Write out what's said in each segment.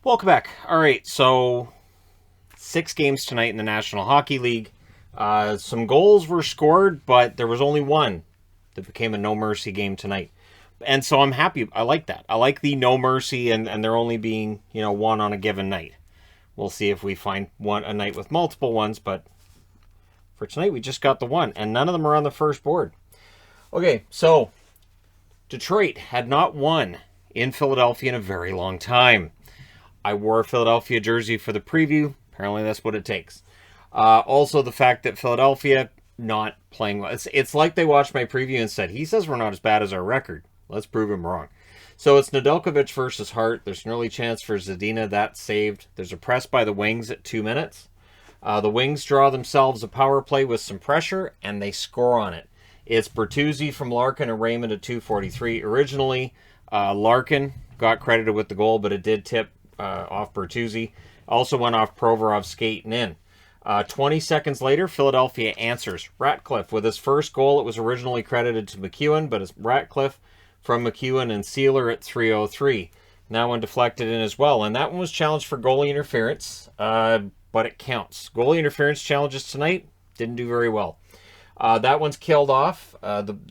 Welcome back. All right, so 6 games tonight in the National Hockey League. Some goals were scored, but there was only one that became a no mercy game tonight. And so I'm happy. I like that. I like the no mercy and there only being, one on a given night. We'll see if we find a night with multiple ones, but for tonight we just got the one, and none of them are on the first board. Okay, so Detroit had not won in Philadelphia in a very long time. I wore a Philadelphia jersey for the preview. Apparently that's what it takes. Also, the fact that Philadelphia not playing well. It's like they watched my preview and said, he says we're not as bad as our record. Let's prove him wrong. So it's Nedeljkovic versus Hart. There's an early chance for Zadina. That's saved. There's a press by the Wings at 2 minutes. The Wings draw themselves a power play with some pressure, and they score on it. It's Bertuzzi from Larkin and Raymond at 2:43. Originally, Larkin got credited with the goal, but it did tip off Bertuzzi. Also went off Provorov skating in. 20 seconds later, Philadelphia answers. Ratcliffe with his first goal. It was originally credited to McEwen, but it's Ratcliffe from McEwen and Sealer at 3:03. That one deflected in as well, and that one was challenged for goalie interference, but it counts. Goalie interference challenges tonight didn't do very well. That one's killed off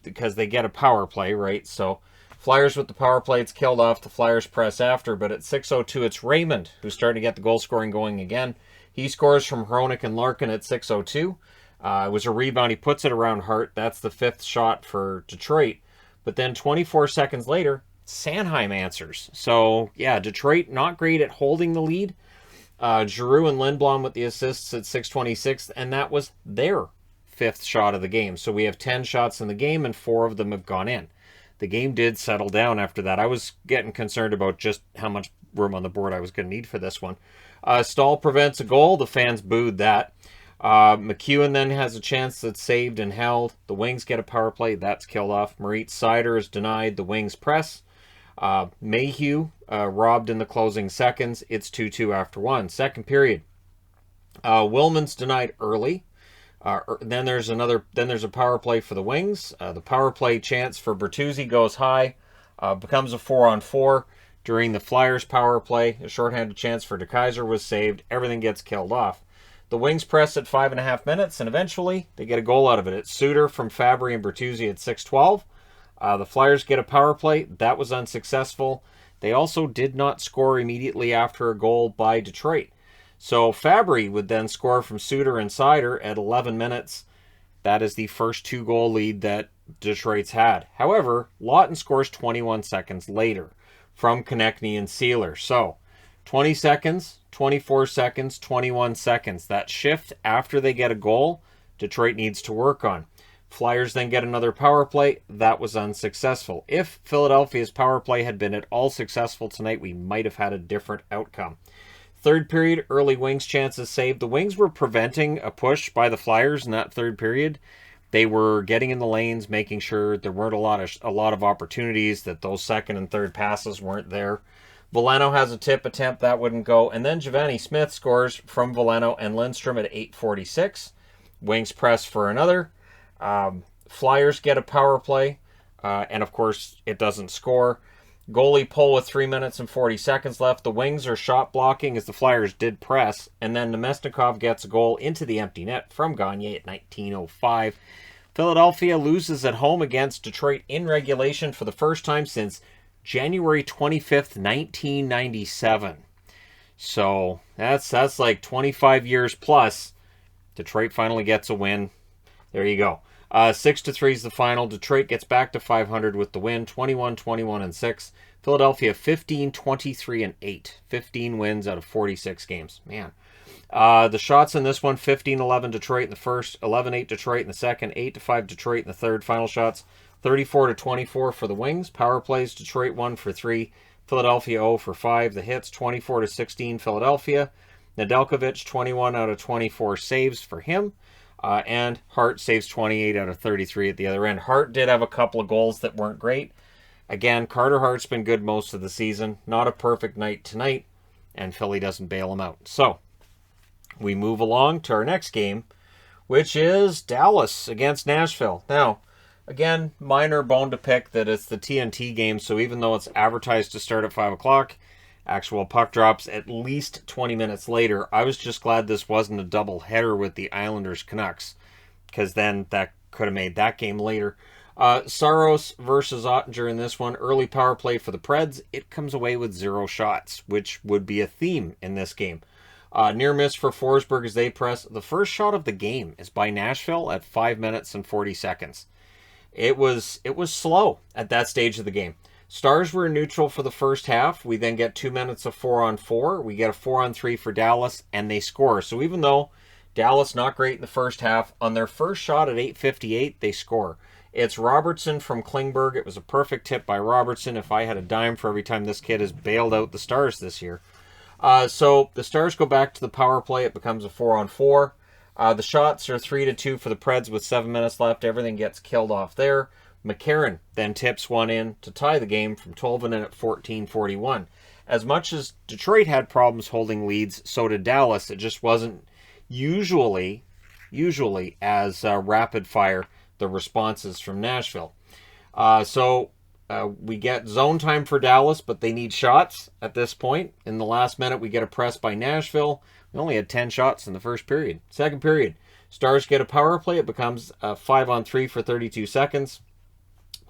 because they get a power play, right? So Flyers with the power play, it's killed off. The Flyers press after, but at 6:02, it's Raymond who's starting to get the goal scoring going again. He scores from Hronik and Larkin at 6:02. It was a rebound. He puts it around Hart. That's the 5th shot for Detroit. But then 24 seconds later, Sanheim answers. So, yeah, Detroit not great at holding the lead. Giroux and Lindblom with the assists at 6:26, and that was their 5th shot of the game. So we have 10 shots in the game, and 4 of them have gone in. The game did settle down after that. I was getting concerned about just how much room on the board I was going to need for this one. Stahl prevents a goal. The fans booed that. McEwen then has a chance that's saved and held. The Wings get a power play. That's killed off. Moritz Seider is denied. The Wings press. Mayhew robbed in the closing seconds. It's 2-2 after 1. Second period. Willman's denied early. Then there's a power play for the Wings. The power play chance for Bertuzzi goes high, becomes a 4-on-4. During the Flyers power play, a shorthanded chance for DeKeyser was saved. Everything gets killed off. The Wings press at 5.5 minutes, and eventually they get a goal out of it. It's Suter from Fabry and Bertuzzi at 6:12. The Flyers get a power play. That was unsuccessful. They also did not score immediately after a goal by Detroit. So Fabry would then score from Suter and Seider at 11 minutes. That is the first 2-goal lead that Detroit's had. However, Lawton scores 21 seconds later from Konechny and Sealer. So 20 seconds, 24 seconds, 21 seconds. That shift after they get a goal, Detroit needs to work on. Flyers then get another power play. That was unsuccessful. If Philadelphia's power play had been at all successful tonight, we might have had a different outcome. Third period, early Wings chances saved. The Wings were preventing a push by the Flyers in that third period. They were getting in the lanes, making sure there weren't a lot of opportunities, that those second and third passes weren't there. Veleno has a tip attempt. That wouldn't go. And then Giovanni Smith scores from Veleno and Lindstrom at 8:46. Wings press for another. Flyers get a power play. And, of course, it doesn't score. Goalie pull with 3 minutes and 40 seconds left. The Wings are shot blocking as the Flyers did press. And then Nemesnikov gets a goal into the empty net from Gagne at 19:05. Philadelphia loses at home against Detroit in regulation for the first time since January 25th, 1997. So that's like 25 years plus. Detroit finally gets a win. There you go. 6-3 is the final. Detroit gets back to 500 with the win, 21-21-6. Philadelphia 15-23-8. 15 wins out of 46 games. Man. The shots in this one, 15-11 Detroit in the first, 11-8 Detroit in the second, 8-5 Detroit in the third. Final shots, 34-24 for the Wings. Power plays, Detroit 1 for 3. Philadelphia 0 for 5. The hits, 24-16 Philadelphia. Nedeljkovic, 21 out of 24 saves for him. And Hart saves 28 out of 33 at the other end. Hart did have a couple of goals that weren't great. Again, Carter Hart's been good most of the season. Not a perfect night tonight, and Philly doesn't bail him out. So, we move along to our next game, which is Dallas against Nashville. Now, again, minor bone to pick that it's the TNT game, so even though it's advertised to start at 5 o'clock, Actual puck drops at least 20 minutes later. I was just glad this wasn't a double header with the Islanders Canucks, because then that could have made that game later. Saros versus Ottinger in this one. Early power play for the Preds. It comes away with 0 shots, which would be a theme in this game. Near miss for Forsberg as they press. The first shot of the game is by Nashville at 5 minutes and 40 seconds. It was slow at that stage of the game. Stars were neutral for the first half. We then get 2 minutes of 4-on-4. We get a 4-on-3 for Dallas, and they score. So even though Dallas not great in the first half, on their first shot at 8:58, they score. It's Robertson from Klingberg. It was a perfect tip by Robertson. If I had a dime for every time this kid has bailed out the Stars this year. So the Stars go back to the power play. It becomes a 4-on-4. The shots are 3-2 for the Preds with 7 minutes left. Everything gets killed off there. McCarron then tips one in to tie the game from Tolvanen at 14:41. As much as Detroit had problems holding leads, so did Dallas. It just wasn't usually as rapid fire the responses from Nashville. So we get zone time for Dallas, but they need shots at this point. In the last minute, we get a press by Nashville. We only had 10 shots in the first period. Second period, Stars get a power play. It becomes a 5-on-3 for 32 seconds.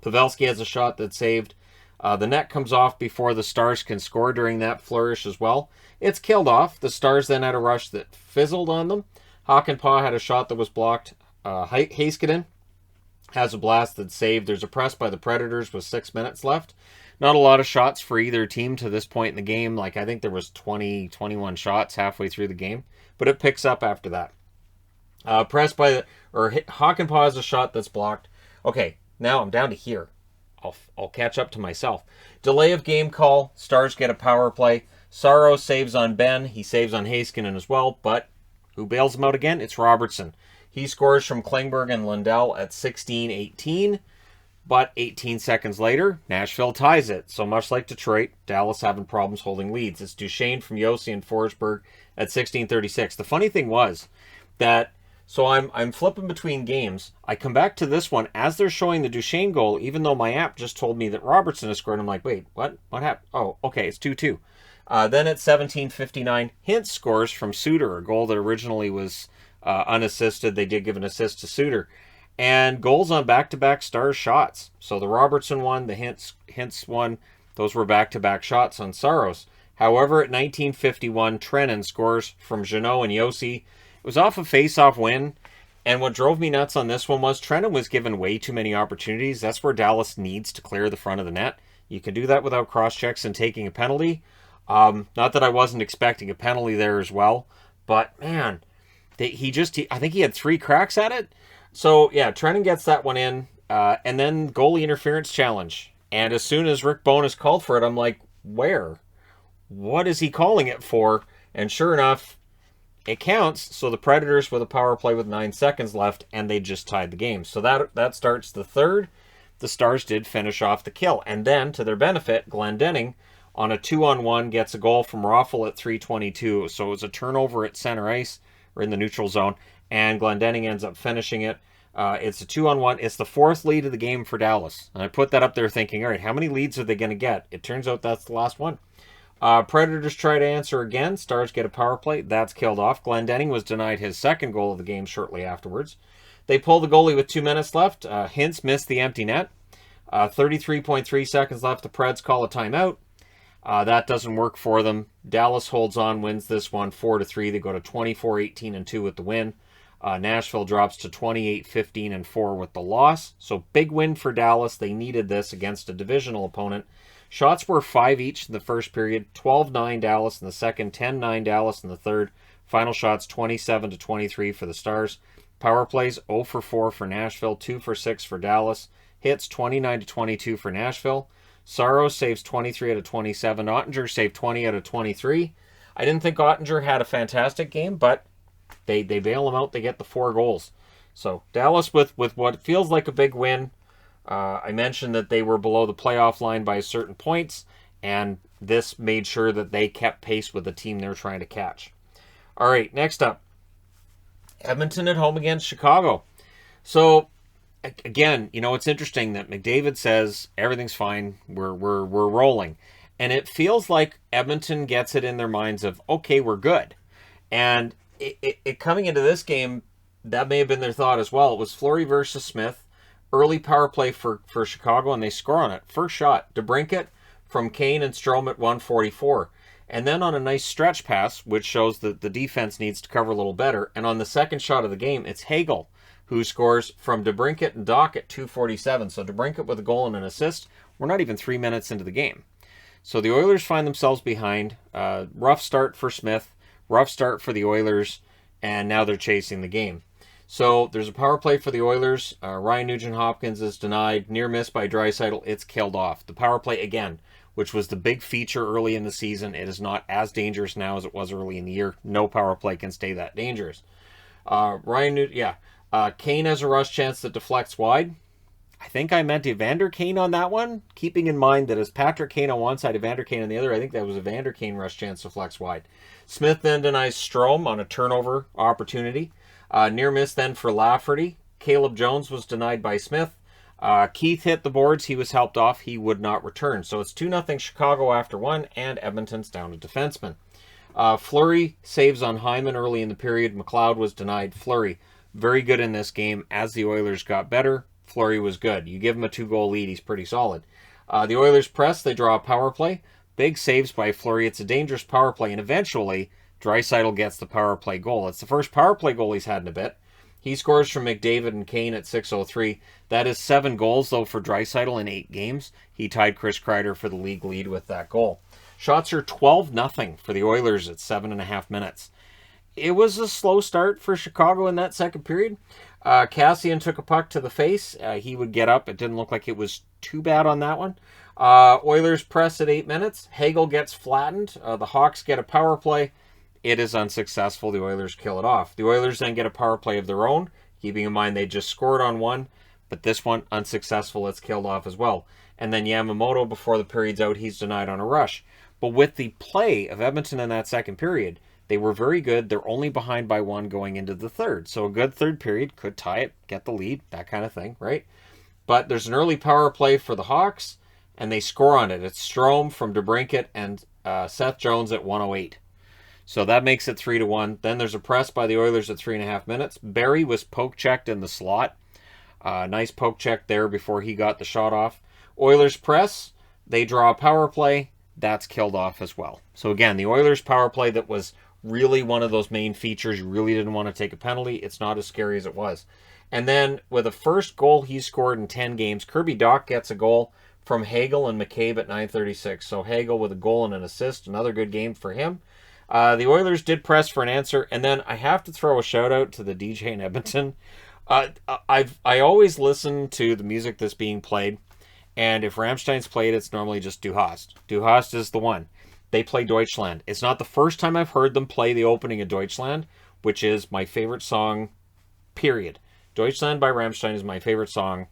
Pavelski has a shot that's saved. The net comes off before the Stars can score during that flourish as well. It's killed off. The Stars then had a rush that fizzled on them. Hakanpää had a shot that was blocked. Heiskanen has a blast that's saved. There's a press by the Predators with 6 minutes left. Not a lot of shots for either team to this point in the game. Like, I think there was 21 shots halfway through the game. But it picks up after that. Hakanpää has a shot that's blocked. Okay, now I'm down to here. I'll catch up to myself. Delay of game call. Stars get a power play. Saros saves on Ben. He saves on Heiskanen as well. But who bails him out again? It's Robertson. He scores from Klingberg and Lundell at 16:18. But 18 seconds later, Nashville ties it. So much like Detroit, Dallas having problems holding leads. It's Duchesne from Yossi and Forsberg at 16:36. The funny thing was that, so I'm flipping between games. I come back to this one as they're showing the Duchesne goal, even though my app just told me that Robertson has scored. I'm like, wait, what? What happened? Oh, okay, it's 2-2. Then at 17:59, Hintz scores from Suter, a goal that originally was unassisted. They did give an assist to Suter. And goals on back-to-back Stars shots. So the Robertson one, the Hintz one, those were back-to-back shots on Saros. However, at 19:51, Trenin scores from Jeannot and Yossi. It was off a face-off win. And what drove me nuts on this one was Trenin was given way too many opportunities. That's where Dallas needs to clear the front of the net. You can do that without cross-checks and taking a penalty. Not that I wasn't expecting a penalty there as well. But, man, I think he had 3 cracks at it. So, yeah, Trenin gets that one in, and then goalie interference challenge. And as soon as Rick Bowness called for it, I'm like, where? What is he calling it for? And sure enough, it counts. So the Predators with a power play with 9 seconds left, and they just tied the game. So that starts the third. The Stars did finish off the kill. And then, to their benefit, Glendening on a 2-on-1 gets a goal from Raffl at 3:22. So it was a turnover at center ice, or in the neutral zone. And Glendening ends up finishing it. It's a 2-on-1. It's the 4th lead of the game for Dallas. And I put that up there thinking, all right, how many leads are they going to get? It turns out that's the last one. Predators try to answer again. Stars get a power play. That's killed off. Glendening was denied his second goal of the game shortly afterwards. They pull the goalie with 2 minutes left. Hintz missed the empty net. 33.3 seconds left. The Preds call a timeout. That doesn't work for them. Dallas holds on, wins this one 4-3. They go to 24-18-2 with the win. Nashville drops to 28-15-4 with the loss. So big win for Dallas. They needed this against a divisional opponent. Shots were 5 each in the first period, 12-9 Dallas in the second, 10-9 Dallas in the third. Final shots 27-23 for the Stars. Power plays 0-4 for Nashville, 2-6 for Dallas. Hits 29-22 for Nashville. Saros saves 23 out of 27. Ottinger saved 20 out of 23. I didn't think Ottinger had a fantastic game, but they bail him out. They get the 4 goals. So Dallas with what feels like a big win. I mentioned that they were below the playoff line by certain points, and this made sure that they kept pace with the team they're trying to catch. All right, next up, Edmonton at home against Chicago. So again, it's interesting that McDavid says everything's fine. We're rolling. And it feels like Edmonton gets it in their minds of, okay, we're good. And it coming into this game, that may have been their thought as well. It was Fleury versus Smith. Early power play for Chicago, and they score on it. First shot, DeBrincat from Kane and Strome at 144. And then on a nice stretch pass, which shows that the defense needs to cover a little better. And on the second shot of the game, it's Hagel who scores from DeBrincat and Doc at 247. So DeBrincat with a goal and an assist. We're not even 3 minutes into the game. So the Oilers find themselves behind. Rough start for Smith. Rough start for the Oilers. And now they're chasing the game. So there's a power play for the Oilers. Ryan Nugent-Hopkins is denied. Near miss by Draisaitl. It's killed off. The power play again, which was the big feature early in the season. It is not as dangerous now as it was early in the year. No power play can stay that dangerous. Kane has a rush chance that deflects wide. I think I meant Evander Kane on that one, keeping in mind that as Patrick Kane on one side, Evander Kane on the other, I think that was Evander Kane rush chance deflects wide. Smith then denies Strome on a turnover opportunity. Near miss then for Lafferty. Caleb Jones was denied by Smith. Keith hit the boards. He was helped off. He would not return. So it's 2-0 Chicago after one, and Edmonton's down a defenseman. Fleury saves on Hyman early in the period. McLeod was denied. Fleury, very good in this game. As the Oilers got better, Fleury was good. You give him a 2-goal lead, he's pretty solid. The Oilers press. They draw a power play. Big saves by Fleury. It's a dangerous power play, and eventually Draisaitl gets the power play goal. It's the first power play goal he's had in a bit. He scores from McDavid and Kane at 6:03. That is 7 goals, though, for Draisaitl in 8 games. He tied Chris Kreider for the league lead with that goal. Shots are 12-0 for the Oilers at 7.5 minutes. It was a slow start for Chicago in that second period. Cassian took a puck to the face. He would get up. It didn't look like it was too bad on that one. Oilers press at 8 minutes. Hagel gets flattened. The Hawks get a power play. It is unsuccessful. The Oilers kill it off. The Oilers then get a power play of their own, keeping in mind they just scored on one, but this one unsuccessful. It's killed off as well. And then Yamamoto, before the period's out, he's denied on a rush. But with the play of Edmonton in that second period, they were very good. They're only behind by 1 going into the third. So a good third period could tie it, get the lead, that kind of thing, right? But there's an early power play for the Hawks, and they score on it. It's Strome from DeBrincat and Seth Jones at 1:08. So that makes it 3-1. Then there's a press by the Oilers at 3.5 minutes. Barry was poke-checked in the slot. Nice poke check there before he got the shot off. Oilers press. They draw a power play. That's killed off as well. So again, the Oilers power play that was really one of those main features. You really didn't want to take a penalty. It's not as scary as it was. And then with the first goal he scored in 10 games, Kirby Dach gets a goal from Hagel and McCabe at 9:36. So Hagel with a goal and an assist. Another good game for him. The Oilers did press for an answer, and then I have to throw a shout out to the DJ in Edmonton. I always listen to the music that's being played, and if Rammstein's played, it's normally just Du Hast. Du Hast is the one. They play Deutschland. It's not the first time I've heard them play the opening of Deutschland, which is my favorite song, period. Deutschland by Rammstein is my favorite song,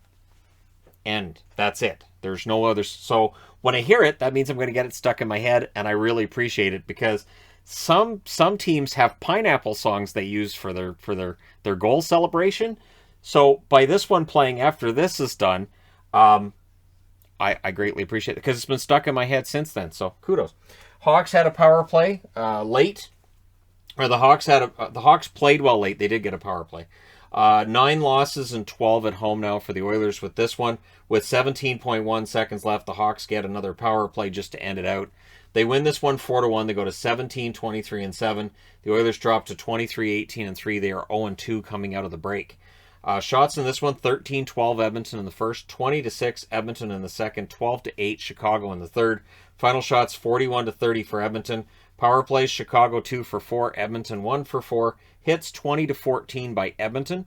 and that's it. There's no others. So when I hear it, that means I'm going to get it stuck in my head, and I really appreciate it because some teams have pineapple songs they use for their goal celebration. So by this one playing after this is done, I greatly appreciate it because it's been stuck in my head since then. So kudos. Hawks had a power play late, or the Hawks played well late. They did get a power play. 9 losses and 12 at home now for the Oilers with this one. With 17.1 seconds left, the Hawks get another power play just to end it out. They win this one 4-1. They go to 17, 23, and 7. The Oilers drop to 23, 18, and 3. They are 0-2 coming out of the break. Shots in this one, 13-12 Edmonton in the first, 20-6 Edmonton in the second, 12-8 Chicago in the third. Final shots, 41-30 for Edmonton. Power plays, Chicago 2 for 4, Edmonton 1 for 4. Hits 20-14 by Edmonton.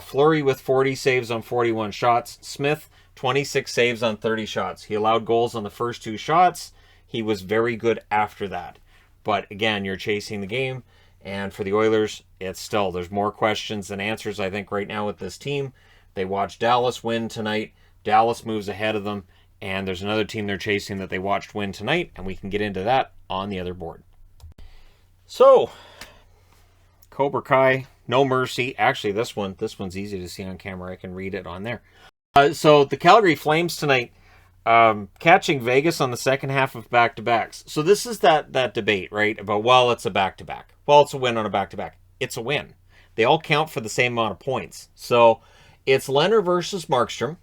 Fleury with 40 saves on 41 shots. Smith, 26 saves on 30 shots. He allowed goals on the first 2 shots. He was very good after that. But again, you're chasing the game. And for the Oilers, there's more questions than answers, I think, right now with this team. They watched Dallas win tonight. Dallas moves ahead of them. And there's another team they're chasing that they watched win tonight. And we can get into that on the other board. So, Cobra Kai, no mercy. Actually, this one's easy to see on camera. I can read it on there. So the Calgary Flames tonight, catching Vegas on the second half of back-to-backs. So this is that debate, right? About, well, it's a back-to-back. Well, it's a win on a back-to-back. It's a win. They all count for the same amount of points. So it's Leonard versus Markstrom.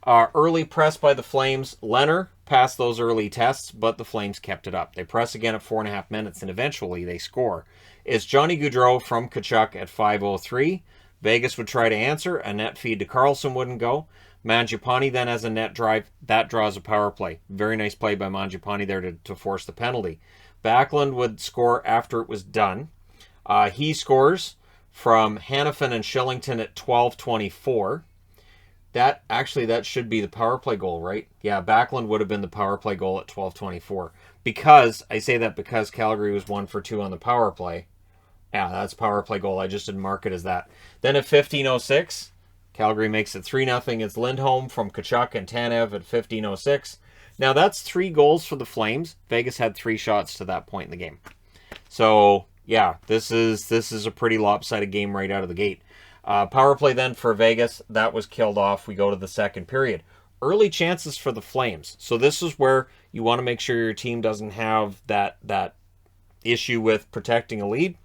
Early press by the Flames. Leonard passed those early tests, but the Flames kept it up. They press again at 4.5 minutes, and eventually they score. It's Johnny Gaudreau from Tkachuk at 5:03. Vegas would try to answer. A net feed to Karlsson wouldn't go. Mangiapane then has a net drive. That draws a power play. Very nice play by Mangiapane there to force the penalty. Backlund would score after it was done. He scores from Hanifin and Shillington at 12:24. That should be the power play goal, right? Yeah, Backlund would have been the power play goal at 12:24. Because Calgary was 1 for 2 on the power play. Yeah, that's power play goal. I just didn't mark it as that. Then at 15:06, Calgary makes it 3-0. It's Lindholm from Tkachuk and Tanev at 15:06. Now that's 3 goals for the Flames. Vegas had 3 shots to that point in the game. So yeah, this is a pretty lopsided game right out of the gate. Power play then for Vegas, that was killed off. We go to the second period. Early chances for the Flames. So this is where you want to make sure your team doesn't have that issue with protecting a lead.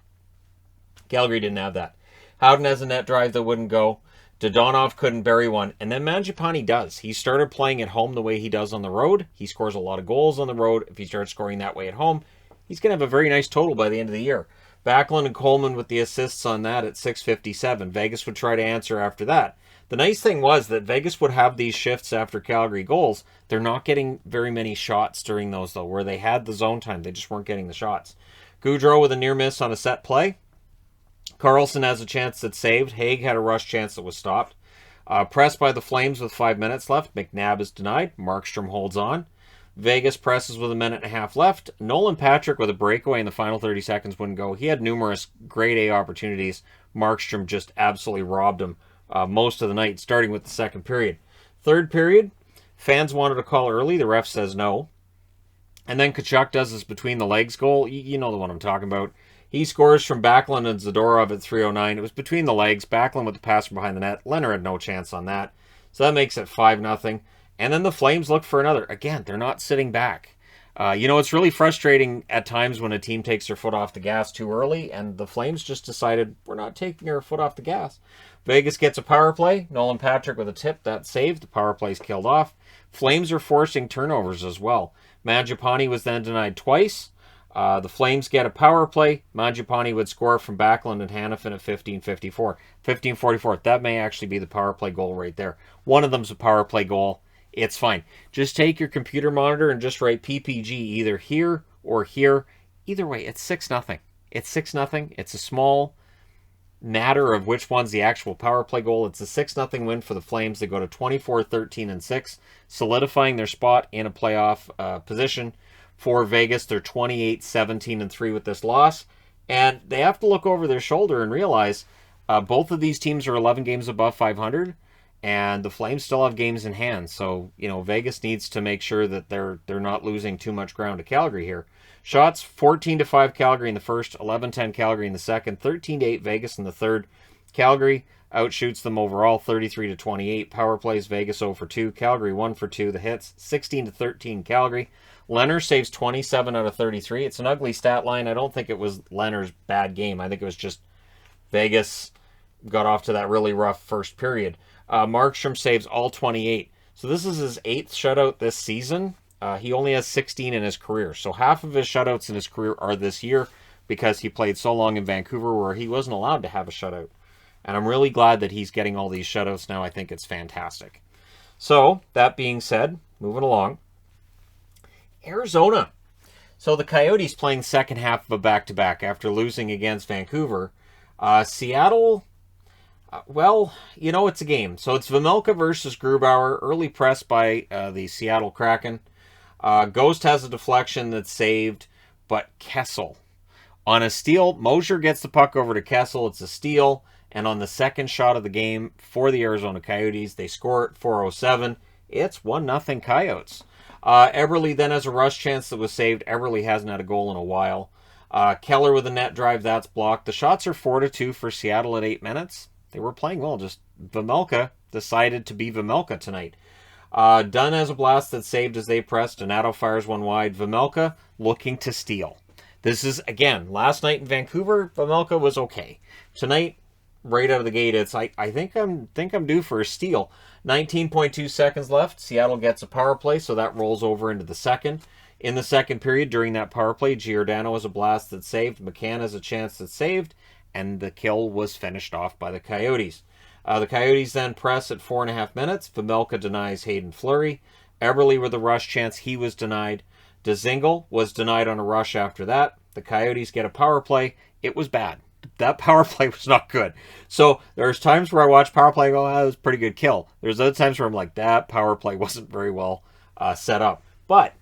Calgary didn't have that. Howden has a net drive that wouldn't go. Dodonov couldn't bury one. And then Mangiapane does. He started playing at home the way he does on the road. He scores a lot of goals on the road. If he starts scoring that way at home, he's going to have a very nice total by the end of the year. Backlund and Coleman with the assists on that at 6:57. Vegas would try to answer after that. The nice thing was that Vegas would have these shifts after Calgary goals. They're not getting very many shots during those, though, where they had the zone time. They just weren't getting the shots. Gaudreau with a near miss on a set play. Karlsson has a chance that's saved. Haig had a rush chance that was stopped. Pressed by the Flames with 5 minutes left. McNabb is denied. Markstrom holds on. Vegas presses with 1.5 minutes left. Nolan Patrick with a breakaway in the final 30 seconds wouldn't go. He had numerous grade A opportunities. Markstrom just absolutely robbed him most of the night, starting with the second period. Third period, fans wanted a call early. The ref says no. And then Tkachuk does his between the legs goal. You know the one I'm talking about. He scores from Backlund and Zadorov at 3:09. It was between the legs. Backlund with the pass from behind the net. Leonard had no chance on that. So that makes it 5-0. And then the Flames look for another. Again, they're not sitting back. It's really frustrating at times when a team takes their foot off the gas too early, and the Flames just decided, we're not taking our foot off the gas. Vegas gets a power play. Nolan Patrick with a tip. That's saved. The power play's killed off. Flames are forcing turnovers as well. Mangiapane was then denied twice. The Flames get a power play. Mangiapane would score from Backlund and Hanifin at 15:54. 15:44. That may actually be the power play goal right there. One of them's a power play goal. It's fine. Just take your computer monitor and just write PPG either here or here. Either way, it's 6-0. It's 6-0. It's a small matter of which one's the actual power play goal. It's a 6-0 win for the Flames. They go to 24-13-6, solidifying their spot in a playoff position. For Vegas, they're 28-17-3 with this loss. And they have to look over their shoulder and realize both of these teams are 11 games above 500. And the Flames still have games in hand. So, Vegas needs to make sure that they're not losing too much ground to Calgary here. Shots, 14-5 Calgary in the first, 11-10 Calgary in the second, 13-8 Vegas in the third. Calgary outshoots them overall, 33-28. Power plays, Vegas 0 for 2. Calgary 1 for 2. The hits, 16-13 Calgary. Leonard saves 27 out of 33. It's an ugly stat line. I don't think it was Leonard's bad game. I think it was just Vegas got off to that really rough first period. Markstrom saves all 28. So this is his 8th shutout this season. He only has 16 in his career. So half of his shutouts in his career are this year because he played so long in Vancouver where he wasn't allowed to have a shutout. And I'm really glad that he's getting all these shutouts now. I think it's fantastic. So, that being said, moving along. Arizona. So the Coyotes playing second half of a back-to-back after losing against Vancouver. Seattle... it's a game. So it's Vejmelka versus Grubauer. Early press by the Seattle Kraken. Ghost has a deflection that's saved, but Kessel. On a steal, Mosier gets the puck over to Kessel. It's a steal. And on the second shot of the game for the Arizona Coyotes, they score at 4:07. It's 1-0 Coyotes. Eberle then has a rush chance that was saved. Eberle hasn't had a goal in a while. Keller with a net drive, that's blocked. The shots are 4-2 for Seattle at 8 minutes. They were playing well. Just Vejmelka decided to be Vejmelka tonight. Dunn has a blast that saved as they pressed. Donato fires one wide. Vejmelka looking to steal. This is, again, last night in Vancouver, Vejmelka was okay. Tonight, right out of the gate, it's I think I'm due for a steal. 19.2 seconds left. Seattle gets a power play, so that rolls over into the second. In the second period, during that power play, Giordano has a blast that saved. McCann has a chance that saved, and the kill was finished off by the Coyotes. The Coyotes then press at 4.5 minutes. Vejmelka denies Hayden Fleury. Eberle with a rush chance, he was denied. Dzingel was denied on a rush after that. The Coyotes get a power play. It was bad. That power play was not good. So there's times where I watch power play and go, that was a pretty good kill. There's other times where I'm like, that power play wasn't very well set up. But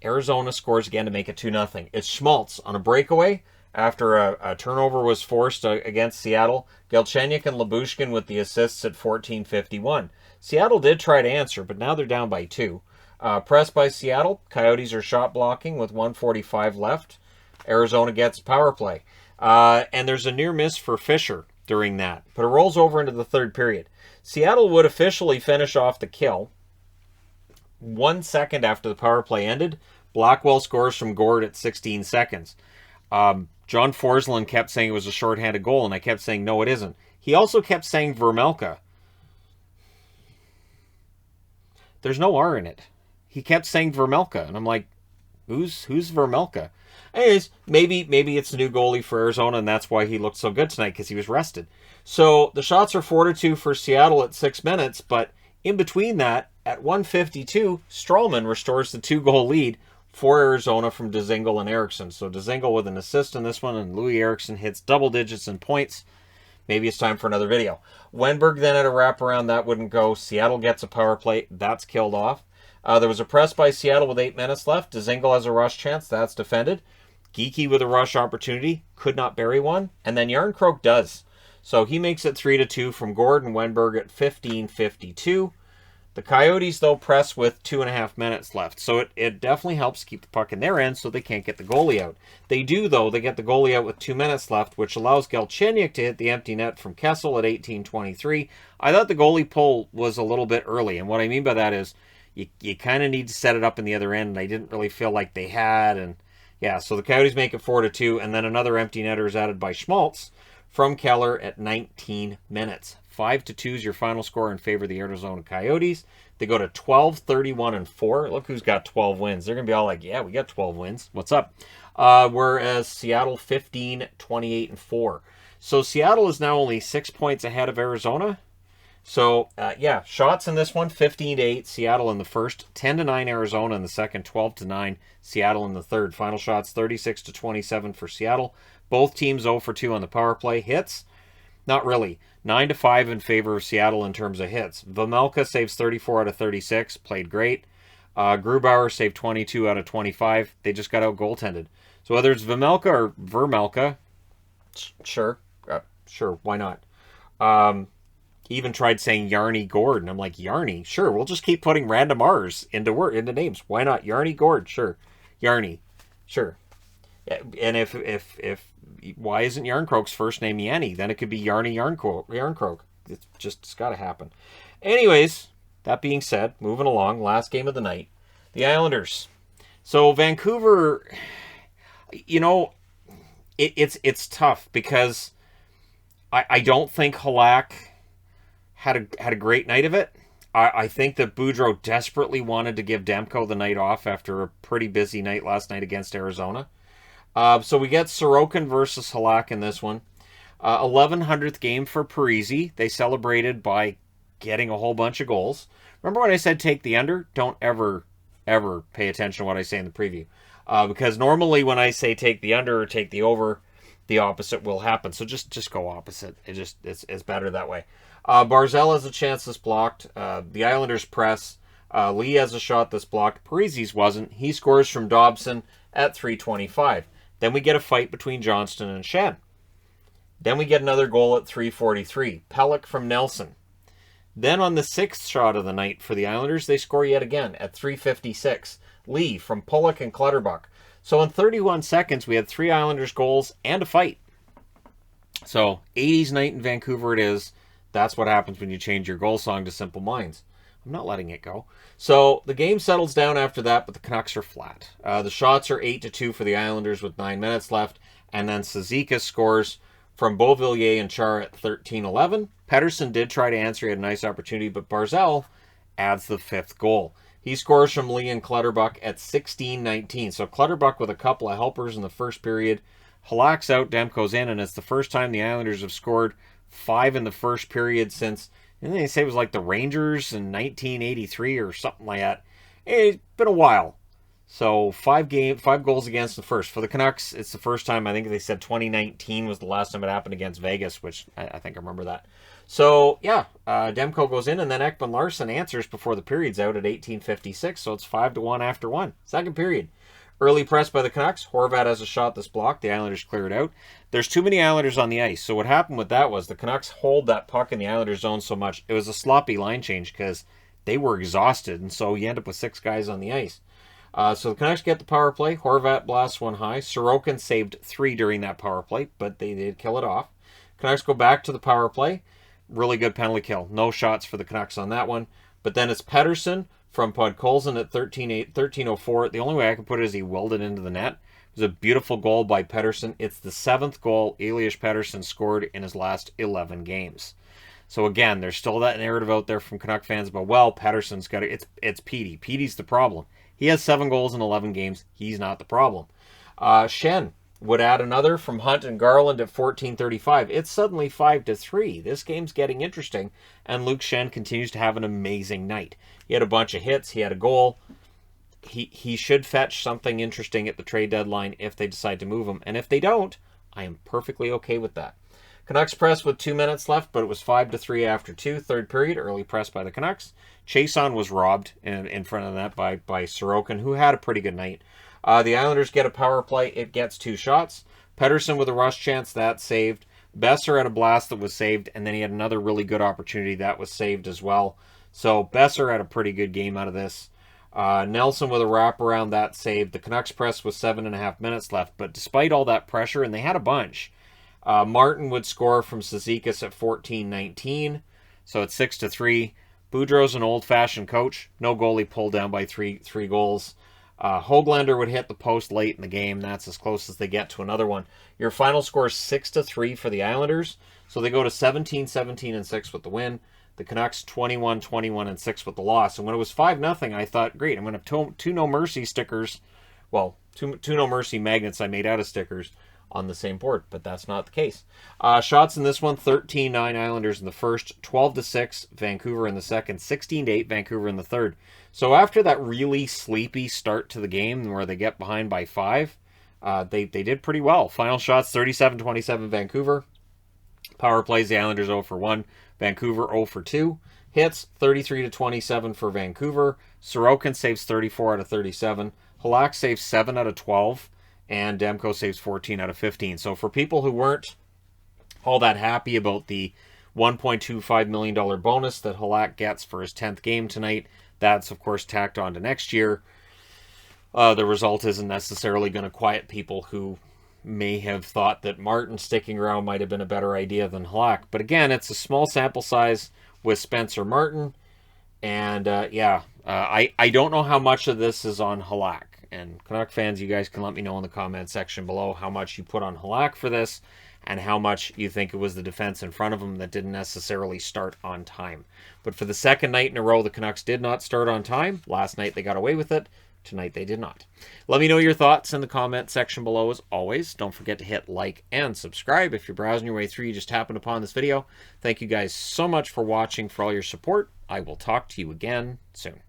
Arizona scores again to make it 2-0. It's Schmaltz on a breakaway after a turnover was forced against Seattle. Galchenyuk and Lyubushkin with the assists at 14:51. Seattle did try to answer, but now they're down by 2. Pressed by Seattle, Coyotes are shot blocking with 1:45 left. Arizona gets power play. And there's a near miss for Fisher during that, but it rolls over into the third period. Seattle would officially finish off the kill 1 second after the power play ended. Blackwell scores from Gord at 16 seconds. John Forsland kept saying it was a shorthanded goal, and I kept saying, no, it isn't. He also kept saying Vejmelka. There's no R in it. He kept saying Vejmelka, and I'm like, who's Vejmelka? Anyways, maybe it's a new goalie for Arizona, and that's why he looked so good tonight, because he was rested. So the shots are 4-2 for Seattle at 6 minutes, but in between that, at 1:52, Stralman restores the 2-goal lead for Arizona from Dzingel and Eriksson. So Dzingel with an assist in this one, and Louis Eriksson hits double digits in points. Maybe it's time for another video. Wenberg then had a wraparound. That wouldn't go. Seattle gets a power play. That's killed off. There was a press by Seattle with 8 minutes left. Dzingel has a rush chance. That's defended. Geekie with a rush opportunity. Could not bury one. And then Järnkrok does. So he makes it 3-2 from Gordon Wenberg at 15:52. The Coyotes, though, press with 2.5 minutes left. So it definitely helps keep the puck in their end so they can't get the goalie out. They do, though. They get the goalie out with 2 minutes left, which allows Galchenyuk to hit the empty net from Kessel at 18:23. I thought the goalie pull was a little bit early. And what I mean by that is you kind of need to set it up in the other end. And I didn't really feel like they had. And yeah, so the Coyotes make it 4-2. And then another empty netter is added by Schmaltz from Keller at 19 minutes. 5-2 is your final score in favor of the Arizona Coyotes. They go to 12-31-4. Look who's got 12 wins. They're going to be all like, yeah, we got 12 wins. What's up? Whereas Seattle 15-28-4. So Seattle is now only 6 points ahead of Arizona. So, yeah, shots in this one, 15-8. Seattle in the first, 10-9 Arizona in the second, 12-9 Seattle in the third. Final shots, 36-27 for Seattle. Both teams 0-2 on the power play. Hits? Not really. 9-5 in favor of Seattle in terms of hits. Vejmelka saves 34 out of 36. Played great. Grubauer saved 22 out of 25. They just got out goaltended. So whether it's Vejmelka or Vermelka, sure. Sure, why not? Even tried saying Yarny Gord, and I'm like, Yarny? Sure, we'll just keep putting random R's into names. Why not? Yarny Gord, sure. Yarny, sure. And if why isn't Järnkrok's first name Yanni? Then it could be Yarny Järnkrok. It's got to happen. Anyways, that being said, moving along, last game of the night, the Islanders. So Vancouver, you know, it's tough because I don't think Halak had a great night of it. I think that Boudreau desperately wanted to give Demko the night off after a pretty busy night last night against Arizona. So we get Sorokin versus Halak in this one. 1100th game for Parise. They celebrated by getting a whole bunch of goals. Remember when I said take the under? Don't ever pay attention to what I say in the preview. Because normally when I say take the under or take the over, the opposite will happen. So just go opposite. It's better that way. Barzal has a chance that's blocked. The Islanders press. Lee has a shot that's blocked. Parise's wasn't. He scores from Dobson at 3:25. Then we get a fight between Johnston and Shen. Then we get another goal at 3:43. Pelech from Nelson. Then on the 6th shot of the night for the Islanders, they score yet again at 3:56. Lee from Pulock and Clutterbuck. So in 31 seconds, we had 3 Islanders goals and a fight. So 80s night in Vancouver it is. That's what happens when you change your goal song to Simple Minds. I'm not letting it go. So the game settles down after that, but the Canucks are flat. The shots are 8-2 for the Islanders with 9 minutes left, and then Cizikas scores from Beauvillier and Char at 13-11. Pettersson did try to answer. He had a nice opportunity, but Barzal adds the 5th goal. He scores from Lee and Clutterbuck at 16-19. So Clutterbuck with a couple of helpers in the first period. Halak's out, Demko's in, and it's the first time the Islanders have scored 5 in the first period since, and they say it was like the Rangers in 1983 or something like that. It's been a while. So 5 goals against the first. For the Canucks, it's the first time. I think they said 2019 was the last time it happened against Vegas, which I think I remember that. So, yeah, Demko goes in, and then Ekman-Larsson answers before the period's out at 18:56, so it's 5-1 after 1. Second period. Early press by the Canucks. Horvat has a shot that's blocked. The Islanders clear it out. There's too many Islanders on the ice. So what happened with that was the Canucks hold that puck in the Islanders zone so much. It was a sloppy line change because they were exhausted, and so you end up with 6 guys on the ice. So the Canucks get the power play. Horvat blasts one high. Sorokin saved 3 during that power play, but they did kill it off. Canucks go back to the power play. Really good penalty kill. No shots for the Canucks on that one. But then it's Pettersson from Podkolzin at 13:04. The only way I can put it is he willed it into the net. It was a beautiful goal by Pettersson. It's the 7th goal Elias Pettersson scored in his last 11 games. So again, there's still that narrative out there from Canuck fans about, well, Pettersson's got it. It's Petey. Petey's the problem. He has 7 goals in 11 games. He's not the problem. Shen would add another from Hunt and Garland at 14:35. It's suddenly 5-3. This game's getting interesting, and Luke Shen continues to have an amazing night. He had a bunch of hits. He had a goal. He should fetch something interesting at the trade deadline if they decide to move him, and if they don't, I am perfectly okay with that. Canucks press with 2 minutes left, but it was 5-3 after 2. Third period, early press by the Canucks. Chason was robbed in front of that by Sorokin, who had a pretty good night. The Islanders get a power play. It gets 2 shots. Pettersson with a rush chance, that's saved. Besser had a blast that was saved, and then he had another really good opportunity that was saved as well. So Besser had a pretty good game out of this. Nelson with a wraparound, that saved. The Canucks press with 7.5 minutes left, but despite all that pressure, and they had a bunch, Martin would score from Cizikas at 14:19, so it's 6-3. Boudreau's an old-fashioned coach. No goalie pulled down by three goals. Höglander would hit the post late in the game. That's as close as they get to another one. Your final score is 6-3 for the Islanders, so they go to 17-17-6 with the win. The Canucks 21-21-6 with the loss. And when it was 5-0, I thought, great, I'm going to have 2 No Mercy stickers. Well, two No Mercy magnets I made out of stickers on the same board, but that's not the case. Shots in this one, 13-9 Islanders in the first, 12-6 Vancouver in the second, 16-8 Vancouver in the third. So after that really sleepy start to the game where they get behind by 5, they did pretty well. Final shots, 37-27 Vancouver. Power plays, the Islanders 0 for 1. Vancouver 0 for 2. Hits, 33-27 for Vancouver. Sorokin saves 34 out of 37. Halak saves 7 out of 12. And Demko saves 14 out of 15. So for people who weren't all that happy about the $1.25 million bonus that Halak gets for his 10th game tonight, that's, of course, tacked on to next year. The result isn't necessarily going to quiet people who may have thought that Martin sticking around might have been a better idea than Halak. But again, it's a small sample size with Spencer Martin. And, I don't know how much of this is on Halak. And Canuck fans, you guys can let me know in the comment section below how much you put on Halak for this and how much you think it was the defense in front of him that didn't necessarily start on time. But for the second night in a row, the Canucks did not start on time. Last night they got away with it. Tonight they did not. Let me know your thoughts in the comment section below as always. Don't forget to hit like and subscribe. If you're browsing your way through, you just happened upon this video. Thank you guys so much for watching, for all your support. I will talk to you again soon.